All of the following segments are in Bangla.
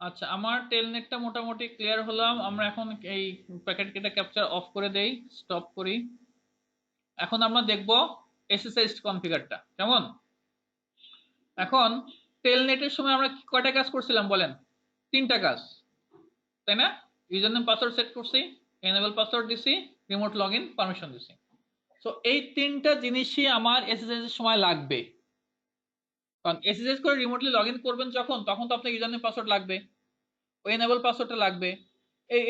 আচ্ছা, আমার টেলনেটটা মোটামুটি ক্লিয়ার হলাম। আমরা এখন এই প্যাকেট কেটে ক্যাপচার অফ করে দেই, স্টপ করি। এখন আমরা দেখব এসএসএইচ কনফিগারটা কেমন। এখন টেলনেটের সময় আমরা কয়টা কাজ করছিলাম বলেন? তিনটা কাজ, তাই না? ইউজার নেম পাসওয়ার্ড সেট করছি, এনেবল পাসওয়ার্ড দিছি, রিমোট লগইন পারমিশন দিছি। সো এই তিনটা জিনিসই আমার এসএসএইচ এর সময় লাগবে। কারণ এসএসএইচ করে রিমোটলি লগইন করবেন যখন, তখন তো আপনার ইউজার নেম পাসওয়ার্ড লাগবে, ওই এনেবল পাসওয়ার্ডটা লাগবে।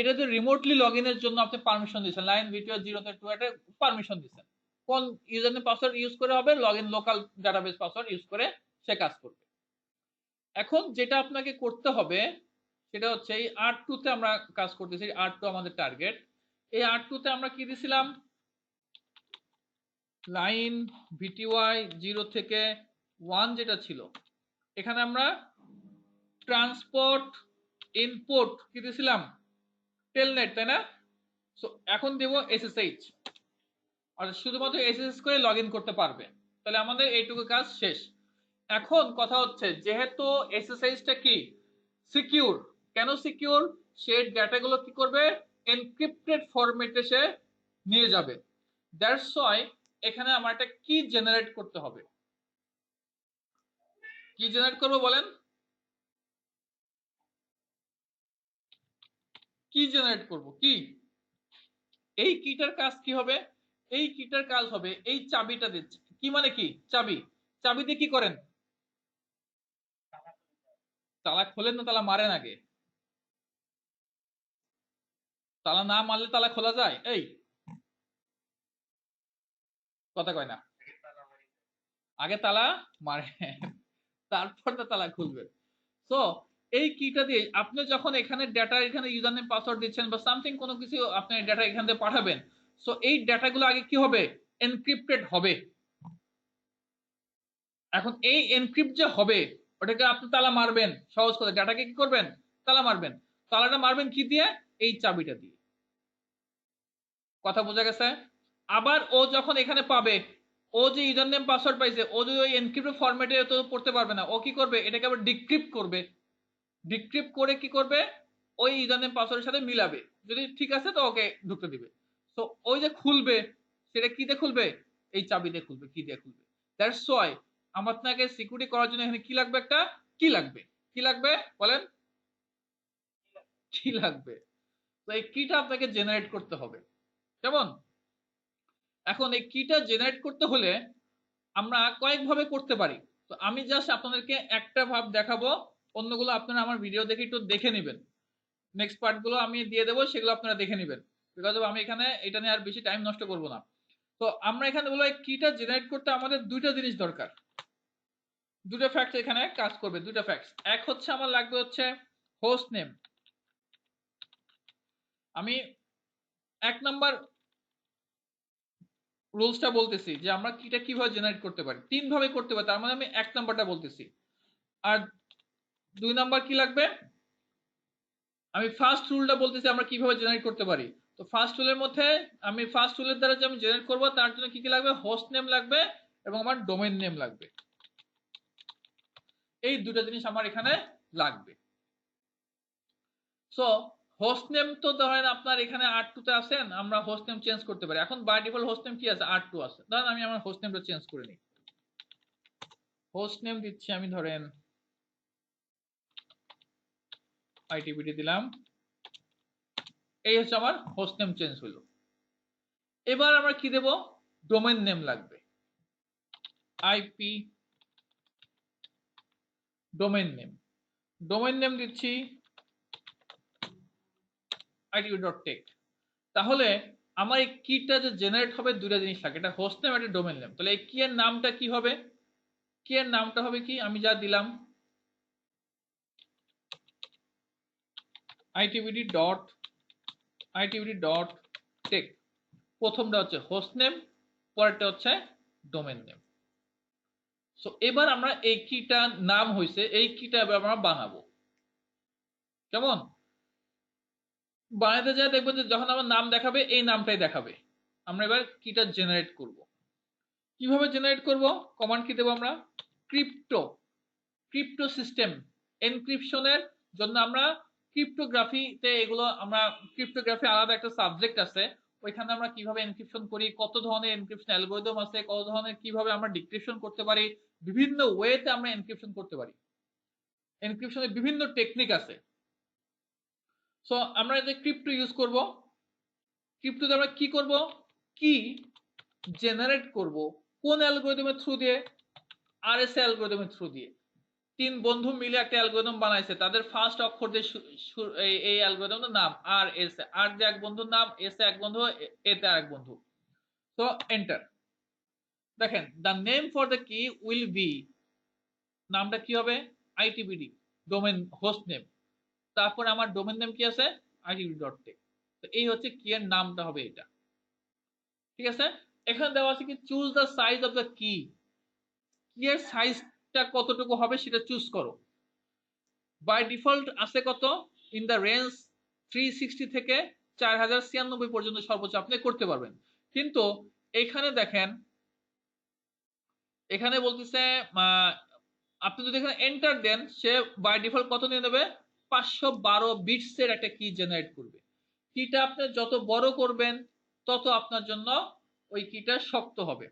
এটা যে রিমোটলি লগইনের জন্য আপনি পারমিশন দিয়েছেন, লাইন ভিডিও 0 তে 2 এটা পারমিশন দিয়েছেন। কোন ইউজার নেম পাসওয়ার্ড ইউজ করে হবে? Login local database password use করে সে কাজ করবে। এখন যেটা আপনাকে করতে হবে সেটা হচ্ছে এই R2 তে আমরা কাজ করতেছি। R2 আমাদের টার্গেট। এই R2 তে আমরা কি দিছিলাম? লাইন ভিটিওয়াই 0 থেকে 1 যেটা ছিল, এখানে আমরা ট্রান্সপোর্ট ইনপুট কি দিছিলাম? টেলনেট, তাই না? সো এখন দেব এসএসএইচ, আর শুধুমাত্র এসএসএইচ করে লগইন করতে পারবে। তাহলে আমাদের এইটুকু কাজ শেষ। এখন কথা হচ্ছে, যেহেতু এসএসএইচটা কি সিকিউর, কেন সিকিউর? সে ডেটাগুলো কি করবে? এনক্রিপ্টেড ফরম্যাটে সে নিয়ে যাবে। দ্যাটস ওয়াই এখানে আমার একটা কি জেনারেট করতে হবে। কি জেনারেট করব বলেন? কি জেনারেট করব? কি এই কিটার কাজ কি হবে? এই কিটার কাজ হবে এই চাবিটা দিচ্ছে। কি মানে কি? চাবি। চাবি দিয়ে কি করেন? তালা খোলেন না তালা মারেন আগে? তালা না মারলে তালা খোলা যায়? এই কথা কয় না। আগে তালা মারে, তারপর তো তালা খুলবে। সো এই কিটা দিয়ে আপনি যখন এখানে ডেটা, এখানে ইউজার নেম পাসওয়ার্ড দিচ্ছেন বা সামথিং কোনো কিছু আপনি ডেটা এখান থেকে পাঠাবেন, সো এই ডেটাগুলো আগে কি হবে? এনক্রিপ্টেড হবে। এখন এই এনক্রিপ্ট যে হবে, ওটাকে আপনি তালা মারবেন সহজ করে, ডাটাকে কি করবেন? তালা মারবেন। তালাটা মারবেন কি দিয়ে? এই চাবিটা দিয়ে। কথা বোঝা গেছে? আবার ও যখন এখানে পাবে, ও যে ইউজার নেম পাসওয়ার্ড পাইছে, ও যদি ওই এনক্রিপ্টেড ফরম্যাটে তো পড়তে পারবে না, ও কি করবে? এটাকে আবার ডিক্রিপ্ট করবে। ডিক্রিপ্ট করে কি করবে? ওই ইউজার নেম পাসওয়ার্ডের সাথে মিলাবে, যদি ঠিক আছে তো ওকে ঢুকতে দিবে। তো ওই যে খুলবে, সেটা কি দিয়ে খুলবে? এই চাবি দিয়ে খুলবে, কি দিয়ে খুলবে। দ্যাটস ওয়াই আপনাকে সিকিউরিটি করার জন্য এখানে কি লাগবে? একটা কি লাগবে। কি লাগবে বলেন? কি লাগবে? তো এই কিটা আপনাকে জেনারেট করতে হবে, কেমন? এখন এই কিটা জেনারেট করতে হলে আমরা কয়েকভাবে করতে পারি। তো আমি জাস্ট আপনাদেরকে একটা ভাব দেখাবো, অন্যগুলো আপনারা আমার ভিডিও দেখে একটু দেখে নেবেন। নেক্সট পার্ট গুলো আমি দিয়ে দেবো, সেগুলো আপনারা দেখে নেবেন। বিকজ আমি এখানে এটা নিয়ে আর বেশি টাইম নষ্ট করব না। তো আমরা এখানে বলবো কিটা জেনারেট করতে আমাদের দুইটা জিনিস দরকার। দুটো ফ্যাক্টস এখানে কাজ করবে, দুটো ফ্যাক্টস। এক হচ্ছে আমার লাগবে হচ্ছে হোস্ট নেম। আমি 1 নাম্বার রুলসটা বলতেছি যে আমরা কিটা কিভাবে জেনারেট করতে পারি। 3 ভাবে করতে পারি, তার মানে আমি 1 নাম্বারটা বলতেছি। আর 2 নাম্বার কি লাগবে? আমি ফার্স্ট রুলটা বলতেছি আমরা কিভাবে জেনারেট করতে পারি। তো ফার্স্ট রুলের মধ্যে, আমি ফার্স্ট রুলের দ্বারা যে আমি জেনারেট করব, তার জন্য কি কি লাগবে? হোস্ট নেম লাগবে এবং আমার ডোমেইন নেম লাগবে। এই দুটো জিনিস আমার এখানে লাগবে। সো হোস্ট নেম তো ধরেন আপনার এখানে R2 তে আছেন, আমরা হোস্ট নেম চেঞ্জ করতে পারি। এখন বাই ডিফল্ট হোস্ট নেম কি আছে? R2 আছে। ধরেন আমি আমার হোস্ট নেমটা চেঞ্জ করে নিই। হোস্ট নেম দিচ্ছি আমি, ধরেন ITBD দিলাম। এই হচ্ছে আমার হোস্ট নেম চেঞ্জ হলো। এবার আমরা কি দেব? ডোমেইন নেম লাগবে। IP domain name. Domain name দিচ্ছি itb.tech। তাহলে আমার এই কিটা যে জেনারেট হবে, দুটা জিনিস লাগে, এটা হোস্ট নেম, এটা ডোমেইন নেম। তাহলে এই কি এর নামটা কি হবে? কি এর নামটা হবে কি? আমি যা দিলাম itbd.tech। প্রথমটা হচ্ছে হোস্ট নেম, পরেরটা হচ্ছে ডোমেইন নেম। সো এবার আমরা এই কিটা নাম হইছে, এই কিটা এবার আমরা বানাবো, কেমন? বানাতে যায় দেখবেন যে যখন আমার নাম দেখাবে, এই নামটাই দেখাবে। আমরা এবার কিটা জেনারেট করব। কিভাবে জেনারেট করব? কমান্ড কি দেবো আমরা? ক্রিপ্টো। ক্রিপ্টো সিস্টেম এনক্রিপশনের জন্য আমরা ক্রিপ্টোগ্রাফিতে এগুলো আমরা ক্রিপ্টোগ্রাফি আলাদা একটা সাবজেক্ট আছে, ওইখানে আমরা কিভাবে এনক্রিপশন করি, কত ধরনের এনক্রিপশন অ্যালগরিদম আছে, কত ধরনের কিভাবে আমরা ডিক্রিপশন করতে পারি, বিভিন্ন ওয়েতে আমরা এনক্রিপশন করতে পারি। এনক্রিপশনের বিভিন্ন টেকনিক আছে। সো আমরা যে ক্রিপ্টো ইউজ করব, ক্রিপ্টোতে আমরা কি করব, কি জেনারেট করব কোন অ্যালগরিদমের থ্রু দিয়ে, আরএসএ অ্যালগরিদমের থ্রু দিয়ে। তিন বন্ধু মিলে একটা অ্যালগরিদম বানাইছে, তাদের ফার্স্ট অক্ষর দিয়ে এই অ্যালগরিদমের নাম আর এস, আর যে এক বন্ধুর নাম, এস এক বন্ধু, এতে আরেক বন্ধু। তো এন্টার। দেখেন দ্য নেম ফর দ্য কি উইল বি, নামটা কি হবে, আইটিবিডি ডোমেন হোস্ট নেম, তারপর আমার ডোমেন নেম কি আছে, itbd.tech। তো এই হচ্ছে কি এর নামটা হবে এটা, ঠিক আছে। এখানে দেওয়া আছে কি choose the size of the কি, কি এর সাইজটা কতটুকু হবে সেটা চুজ করো। বাই ডিফল্ট আছে কত, ইন দ্য রেঞ্জ 360 থেকে 4096 পর্যন্ত সর্বোচ্চ আপনি করতে পারবেন। কিন্তু এখানে দেখেন, এখানে বলতেছে আপনি যদি এখানে এন্টার দেন, সে বাই ডিফল্ট কত নিয়ে নেবে, 512 বিটসের একটা কি জেনারেট করবে। কিটা আপনি যত বড় করবেন তত আপনার জন্য ওই কিটা শক্ত হবে।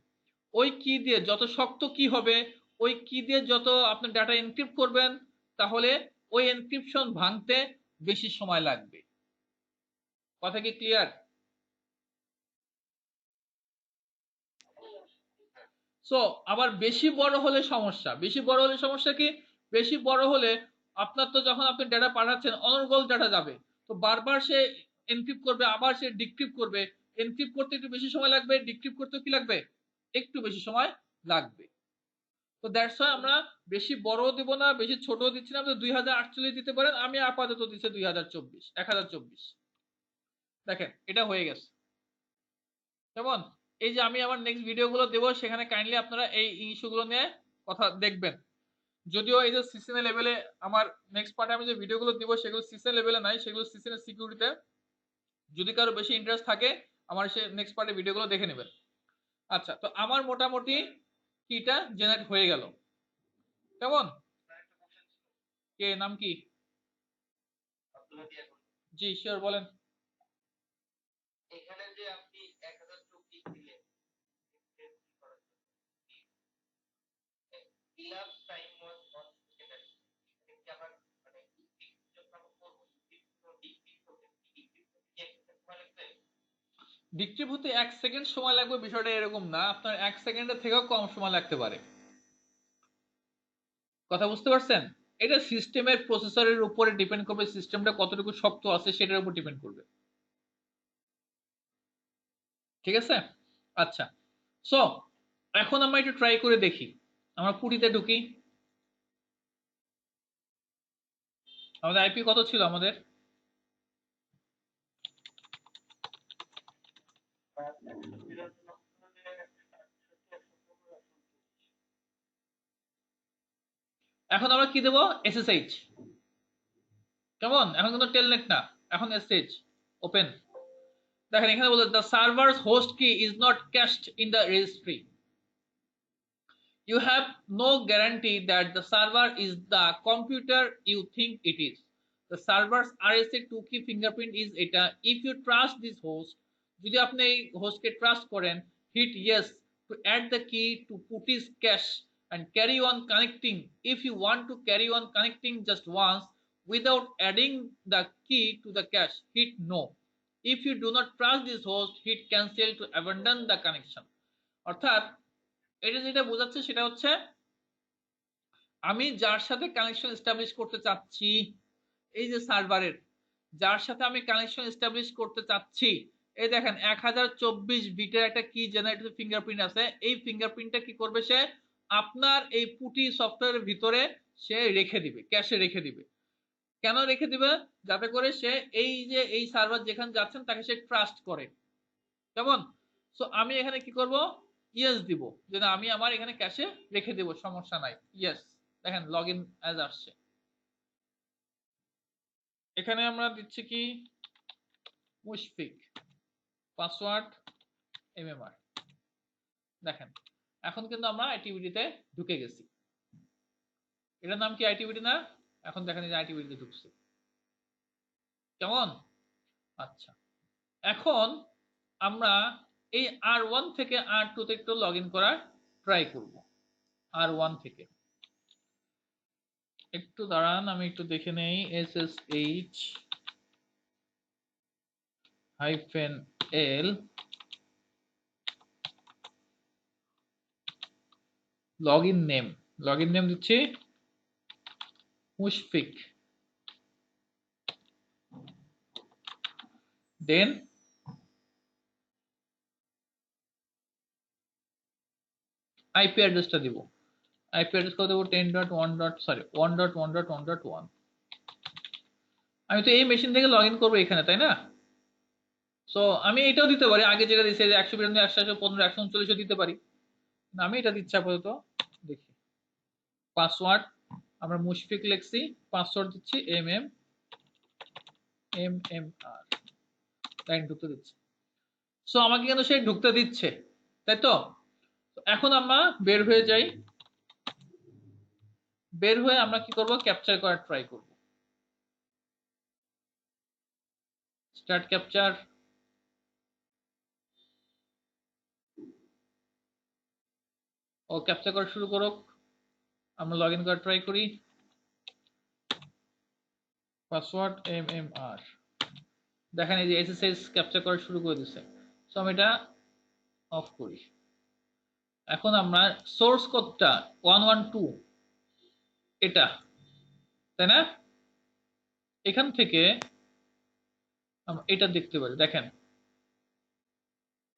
ওই কি দিয়ে যত শক্ত কি হবে, ওই কি দিয়ে যত আপনি ডাটা এনক্রিপ্ট করবেন, তাহলে ওই এনক্রিপশন ভাঙতে বেশি সময় লাগবে। কথা কি ক্লিয়ার? সো আবার বেশি বড় হলে সমস্যা, বেশি বড় হলে সমস্যা কি, বেশি বড় হলে আপনার তো যখন আপনি ডেটা পাঠাচ্ছেন অনর্গল ডেটা যাবে, তো বারবার সে এনক্রিপ্ট করবে, আবার সে ডিক্রিপ্ট করবে, এনক্রিপ্ট করতে একটু বেশি সময় লাগবে, ডিক্রিপ্ট করতে কি লাগবে, একটু বেশি সময় লাগবে। তো দ্যাটস ওয়াই আমরা বেশি বড় দিব না, বেশি ছোট দিচ্ছি না, আপনি 2048 দিতে পারেন, আমি আপাতত দিচ্ছি 1024। দেখেন এটা হয়ে গেছে। যেমন এই যে আমি আমার নেক্সট ভিডিওগুলো দেবো, সেখানে কাইন্ডলি আপনারা এই ইস্যুগুলো নিয়ে কথা দেখবেন। যদিও এই যে সিসিএন লেভেলে আমার নেক্সট পার্টে আমি যে ভিডিওগুলো দিব সেগুলো সিসিএন লেভেলে নাই, সেগুলো সিসিএন সিকিউরিটিতে। যদি কারো বেশি ইন্টারেস্ট থাকে আমার সে নেক্সট পার্টে ভিডিওগুলো দেখে নেবেন। আচ্ছা, তো আমার মোটামুটি কিটা জেনারেট হয়ে গেল। কেমন, কে নাম কি? জি শিওর, বলেন। এখানে যে আপনি 1024 দিলেন, ফিলআপ টাইম ওয়াজ 1 সেকেন্ড। এটা আবার মানে যখন আমরা করব ডিক্রিপ্ট হতে 1 সেকেন্ড সময় লাগবে বিষয়টা এরকম না, আপনার 1 সেকেন্ডের থেকেও কম সময় লাগতে পারে। কথা বুঝতে পারছেন? এটা সিস্টেমের প্রসেসরের উপরে ডিপেন্ড করবে, সিস্টেমটা কতটুকু শক্ত আছে সেটার উপর ডিপেন্ড করবে। ঠিক আছে? আচ্ছা, সো এখন আমরা একটু ট্রাই করে দেখি। আমরা পুটিতে ঢুকি। আমাদের আইপি কত ছিল আমাদের? এখন আমরা কি দেব, এসএসএইচ। কেমন, এখন কিন্তু টেলনেট না, এখন এসএসএইচ ওপেন। দেখেন এখানে বলতে the server's host key is not cached in the registry. You have no guarantee that the server is the computer you think it is. The server's RSA2 key fingerprint is এটা। If you trust this host, যদি আপনি এই হোস্টকে ট্রাস্ট করেন, hit yes to add the key to putty's cache and carry on connecting. If you want to carry on connecting just once without adding the key to the cache, hit no. If you do not trust this host, hit cancel to abandon the connection. অর্থাৎ এটা যেটা বোঝাচ্ছে সেটা হচ্ছে, আমি যার সাথে কানেকশন এস্টাবলিশ করতে চাচ্ছি, এই যে সার্ভারের যার সাথে আমি কানেকশন এস্টাবলিশ করতে চাচ্ছি, এই দেখেন 1024 বিটের একটা কি জেনারেটেড ফিঙ্গারপ্রিন্ট আছে। এই ফিঙ্গারপ্রিন্টটা কি করবে, সে আপনার এই পুটি সফটওয়্যারের ভিতরে সে রেখে দিবে, ক্যাশে রেখে দিবে। কেন রেখে দিবে, যাতে করে সে এই যে এই সার্ভার যেখানে যাচ্ছেন তাকে সে ট্রাস্ট করে। কেমন? সো আমি এখানে কি করব, ইয়েস দিব, যে না আমি আমার এখানে ক্যাশে রেখে দেব, সমস্যা নাই, ইয়েস। দেখেন লগ ইন অ্যাজ আসছে। এখানে আমরা দিচ্ছি কি, মুশফিক, পাসওয়ার্ড এমএমআর। দেখেন এখন কিন্তু আমরা আইটিবিডিতে ঢুকে গেছি। এটার নাম কি, আইটিবিডি না? এখন দেখেন এই যে আইটি বিডিতে ঢুকছে, কেমন? আচ্ছা, এখন আমরা এই R1 থেকে R2 তে একটু লগ ইন করার ট্রাই করব। R1 থেকে একটু দাঁড়ান, আমি একটু দেখে নেই। SSH হাইফেন এল লগইন নেম দিচ্ছি মুশফিক, দেন আইপি অ্যাড্রেসটা দিব। আইপি অ্যাড্রেস কত দেবো? 1.1.1.1. আমি তো এই মেশিন থেকে লগ ইন করবো এখানে, তাই না? সো আমি এটাও দিতে পারি, আগে যেটা দিচ্ছে যে 192.168.15.139 দিতে পারি। আমি এটা দিচ্ছি আপাতত। দেখি পাসওয়ার্ড আমরা মুশফিক লিখছি, পাসওয়ার্ড দিচ্ছি MMR, লাইন ঢুকতে দিচ্ছি। সো আমাকে কিন্তু সে ঢুকতে দিচ্ছে, তাই তো? এখন আমরা বের হয়ে যাই, বের হয়ে আমরা কি করব? ক্যাপচার করার ট্রাই করব। স্টার্ট ক্যাপচার, ও ক্যাপচার করা শুরু করুক, আমরা লগ ইন করার ট্রাই করি। পাসওয়ার্ড MMR, দেখেন এই যে SSH ক্যাপচার করা শুরু করে দিচ্ছে। সো আমি এটা অফ করি। এখন আমরা সোর্স কোডটা 112 এটা, তাই না? এখান থেকে আমরা এটা দেখতে পারি। দেখেন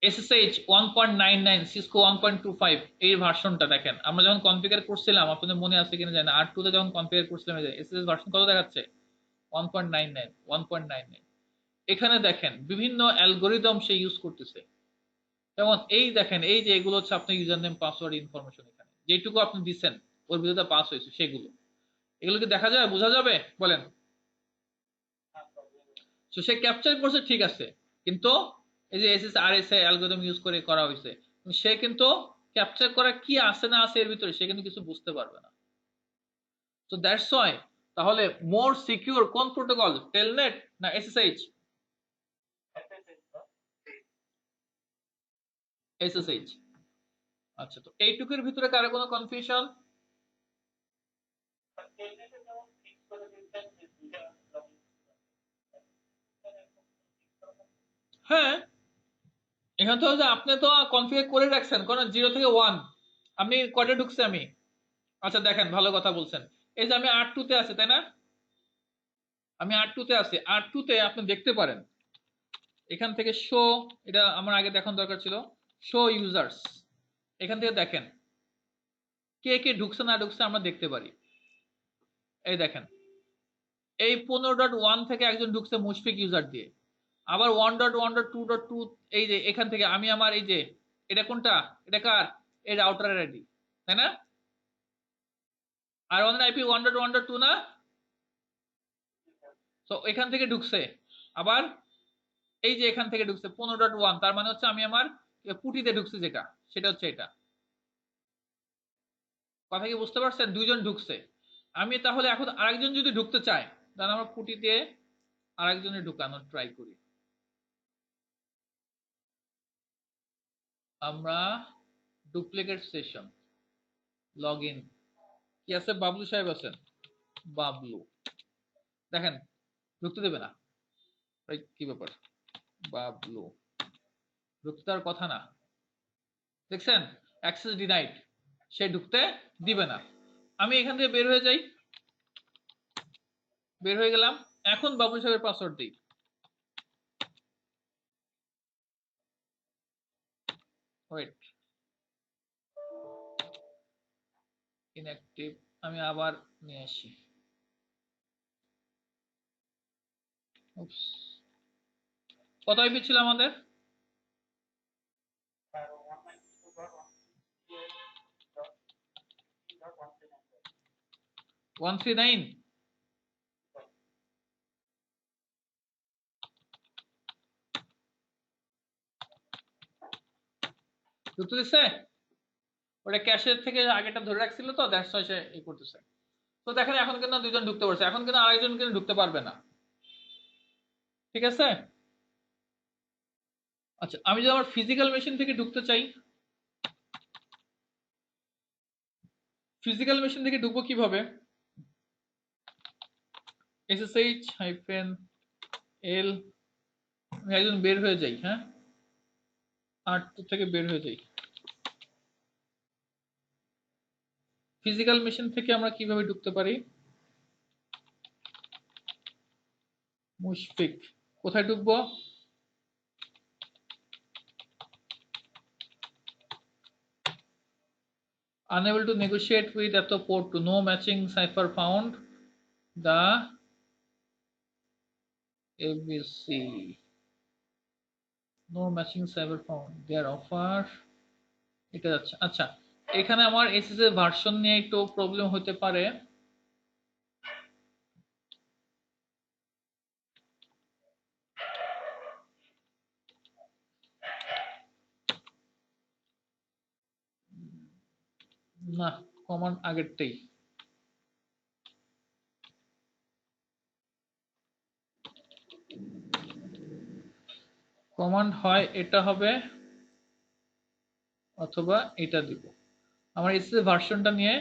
SSH 1.99, সিসকো 1.25 এই ভার্সনটা দেখেন। আমরা যখন কনফিগার করছিলাম, আপনাদের মনে আছে কিনা জানি না, R2 তে যখন কনফিগার করছিলাম, এই যে SSH ভার্সন কত দেখাচ্ছে? 1.99, 1.99। এখানে দেখেন বিভিন্ন অ্যালগরিদম সে ইউজ করতেছে। যেমন এই দেখেন, এই যে এগুলো হচ্ছে আপনার ইউজার নেম পাসওয়ার্ড ইনফরমেশন, এখানে যেটুকু আপনি দিচ্ছেন ওর ভিতরে পাস হয়েছে সেগুলো, এগুলো কি দেখা যায়, বোঝা যাবে বলেন? তো সে ক্যাপচার করছে ঠিক আছে, কিন্তু এই যে SSRSA অ্যালগরিদম ইউজ করে করা হয়েছে, সে কিন্তু ক্যাপচার করা কি আছে না আছে এর ভিতরে সে কিন্তু কিছু বুঝতে পারবে না। তো দ্যাটস ওয়াই, তাহলে মোর সিকিউর কোন প্রোটোকল, টেলনেট না SSH? SSH। আচ্ছা, তো এইটুকুর ভিতরে কারো কোনো কনফিউশন? হ্যাঁ, এখানে তো যে আপনি তো কনফিগার করে রাখছেন কোন 0 থেকে 1, আপনি কয়টা ঢুকছে আমি? আচ্ছা দেখেন, ভালো কথা বলছেন। এই যে আমি R2 তে আছি, তাই না? আমি R2 তে আছি, R2 তে আপনি দেখতে পারেন এখান থেকে শো, এটা আমার আগে দেখানো দরকার ছিল, শো ইউজার্স। এখান থেকে দেখেন কে কে ঢুকছে না ঢুকছে আমরা দেখতে পারি। এই দেখেন এই 15.1 থেকে একজন ঢুকছে মুশফিক ইউজার দিয়ে, আবার 1.1.2.2, এই যে এখান থেকে আমি আমার এই যে, এটা কোনটা, এটা কার? এই রাউটারের আইডি, তাই না? আর আমাদের আইপি 1.1.2 না? তো এখান থেকে ঢুকছে। আবার এই যে এখান থেকে ঢুকছে 15.1, তার মানে হচ্ছে আমি আমার পুটিতে ঢুকছে, যেটা সেটা হচ্ছে এটা। কথা কি বুঝতে পারছেন? দুইজন ঢুকছে। আমি তাহলে এখন আরেকজন যদি ঢুকতে চায়, তাহলে আমরা পুটিতে আরেকজনের ঢুকানোর ট্রাই করি। আমরা ডুপ্লিকেট সেশন, লগ ইন, কি আছে? বাবলু সাহেব আছেন, বাবলু, দেখেন ঢুকতে দেবে না। কি ব্যাপার? বাবলু ঢুকতে তার কথা না, দেখছেন? অ্যাক্সেস ডিনাইড, সে ঢুকতে দিবে না। আমি এখান থেকে বের হয়ে যাই, বের হয়ে গেলাম। এখন বাবলু সাহেবের পাসওয়ার্ড দিই। ওয়েট, ইনঅ্যাক্টিভ, আমি আবার নিয়ে আসি। উপস, কত আইপি ছিল আমাদের? 139। ঢুকতে দিচ্ছে? ওটা ক্যাশের থেকে আগেটা ধরে রাখছিল তো, দ্যাটস ওয়াই সে ই করতেছে। তো দেখেন এখন কিন্তু দুইজন ঢুকতে পারছে, এখন কিন্তু আরেকজন কিন্তু ঢুকতে পারবে না। ঠিক আছে। আচ্ছা, আমি যদি আমার ফিজিক্যাল মেশিন থেকে ঢুকতে চাই, ফিজিক্যাল মেশিন থেকে ঢুকবো কিভাবে? SSH হাইফেন এল, আমি একজন বের হয়ে যাই, হ্যাঁ R2 থেকে বের হয়ে যাই। ফিজিক্যাল মেশিন থেকে আমরা কিভাবে ঢুকতে পারি? মুশফিক, কোথায় ঢুকবো? Unable to negotiate with এত port to no matching cipher found the ABC, no matching cipher found their offer, এটা যাচ্ছে। আচ্ছা, এখানে আমার এসএস এর ভার্সন নিয়ে একটু প্রবলেম হতে পারে। না, কমান্ড আগেরটাই। কমান্ড হয় এটা হবে অথবা এটা দিব। আমার এসএস ভার্সনটা নিয়ে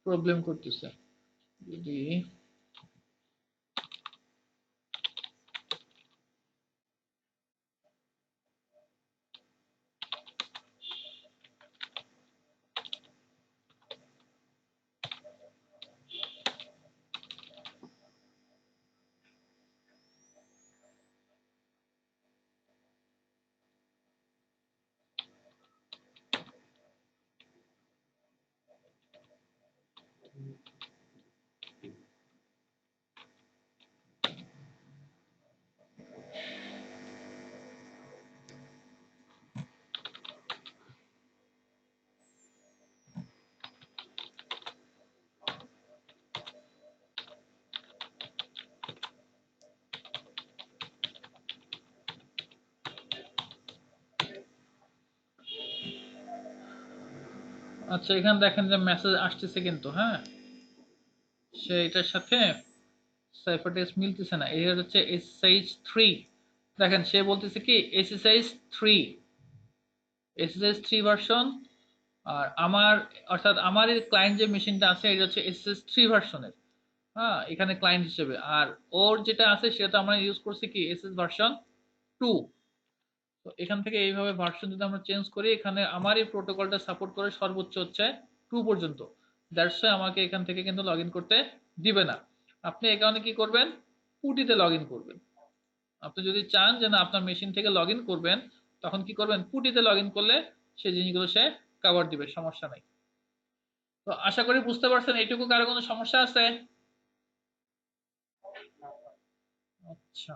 প্রবলেম করতেছে। যদি আচ্ছা, এখানে দেখেন যে মেসেজ আসতেছে কিন্তু, হ্যাঁ সে এটার সাথে সাইফার টেক্সট মিলতেছে না। এটা হচ্ছে SSH3। দেখেন সে বলতেছে কি SSH3, SSH3 ভার্সন। আর আমার, অর্থাৎ আমার এই ক্লায়েন্ট যে মেশিনটা আছে এটা হচ্ছে SSH3 ভার্সনের, হ্যাঁ এখানে ক্লায়েন্ট হিসেবে। আর ওর যেটা আছে সেটা তো আমরা ইউজ করছি কি SS ভার্সন 2। তো এখান থেকে এইভাবে ভার্সন যদি আমরা চেঞ্জ করি, এখানে আমার এই প্রোটোকলটা সাপোর্ট করে সর্বোচ্চ হচ্ছে 2 পর্যন্ত। দ্যাটস ওয়াই আমাকে এখান থেকে কিন্তু লগ ইন করতে দিবে না। আপনি এই কারণে কি করবেন? পুটিতে লগ ইন করবেন। আপনি যদি চান যে না আপনার মেশিন থেকে লগ ইন করবেন, তখন কি করবেন? পুটিতে লগ ইন করলে সেই জিনিসগুলো সে কভার দিবে, সমস্যা নাই। তো আশা করি বুঝতে পারছেন। এইটুকু কারো কোনো সমস্যা আছে? আচ্ছা।